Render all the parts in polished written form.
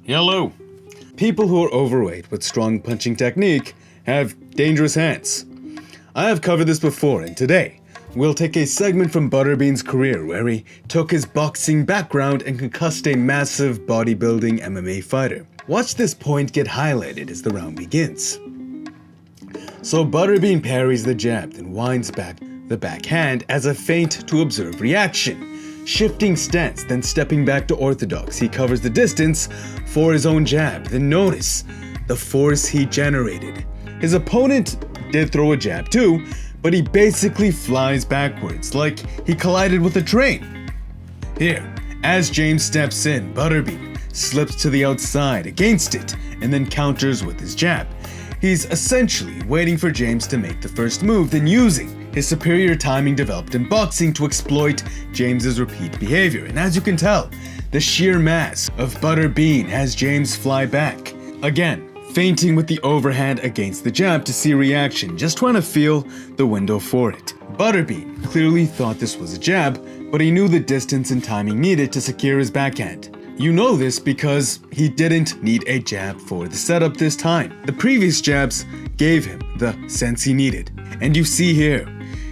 Hello. People who are overweight with strong punching technique have dangerous hands. I have covered this before, and today we'll take a segment from Butterbean's career where he took his boxing background and concussed a massive bodybuilding MMA fighter. Watch this point get highlighted as the round begins. So Butterbean parries the jab, then winds back the backhand as a feint to observe reaction. Shifting stance, then stepping back to orthodox, he covers the distance for his own jab. Then notice the force he generated. His opponent did throw a jab too, but he basically flies backwards, like he collided with a train. Here, as James steps in, Butterbean slips to the outside against it, and then counters with his jab. He's essentially waiting for James to make the first move, then using his superior timing developed in boxing to exploit James's repeat behavior. And as you can tell, the sheer mass of Butterbean has James fly back. Again, feinting with the overhand against the jab to see reaction, just trying to feel the window for it. Butterbean clearly thought this was a jab, but he knew the distance and timing needed to secure his backhand. You know this because he didn't need a jab for the setup this time. The previous jabs gave him the sense he needed. And you see here,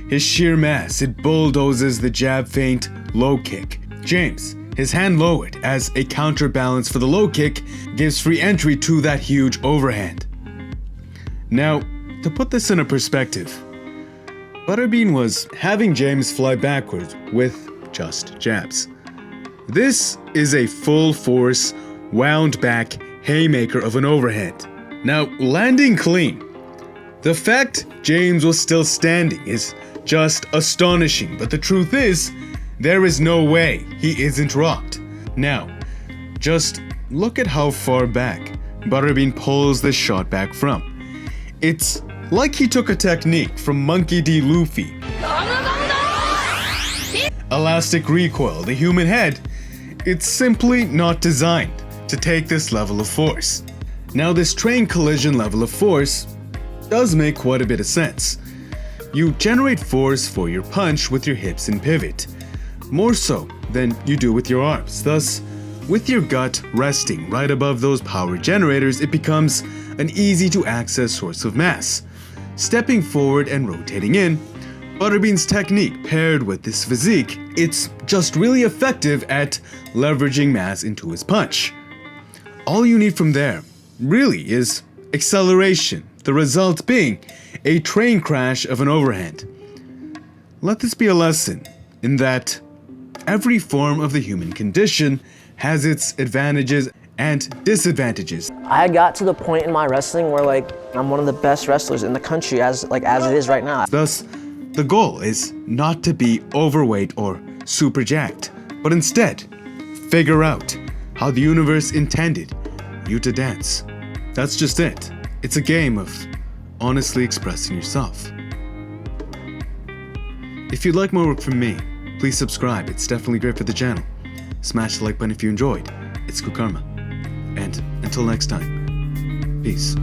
his sheer mass, it bulldozes the jab feint low kick. James, his hand lowered as a counterbalance for the low kick, gives free entry to that huge overhand. Now, to put this in a perspective, Butterbean was having James fly backwards with just jabs. This is a full force, wound back haymaker of an overhand. Now, landing clean. The fact James was still standing is just astonishing, but the truth is, there is no way he isn't rocked. Now, just look at how far back Butterbean pulls this shot back from. It's like he took a technique from Monkey D. Luffy. Elastic recoil, the human head, it's simply not designed to take this level of force. Now, this train collision level of force does make quite a bit of sense. You generate force for your punch with your hips and pivot, more so than you do with your arms. Thus, with your gut resting right above those power generators, it becomes an easy to access source of mass. Stepping forward and rotating in, Butterbean's technique paired with this physique, it's just really effective at leveraging mass into his punch. All you need from there really is acceleration, the result being a train crash of an overhand. Let this be a lesson in that every form of the human condition has its advantages and disadvantages. I got to the point in my wrestling where I'm one of the best wrestlers in the country as it is right now. Thus, the goal is not to be overweight or super jacked, but instead, figure out how the universe intended you to dance. That's just it. It's a game of honestly expressing yourself. If you'd like more work from me, please subscribe. It's definitely great for the channel. Smash the like button if you enjoyed. It's good karma. And until next time, peace.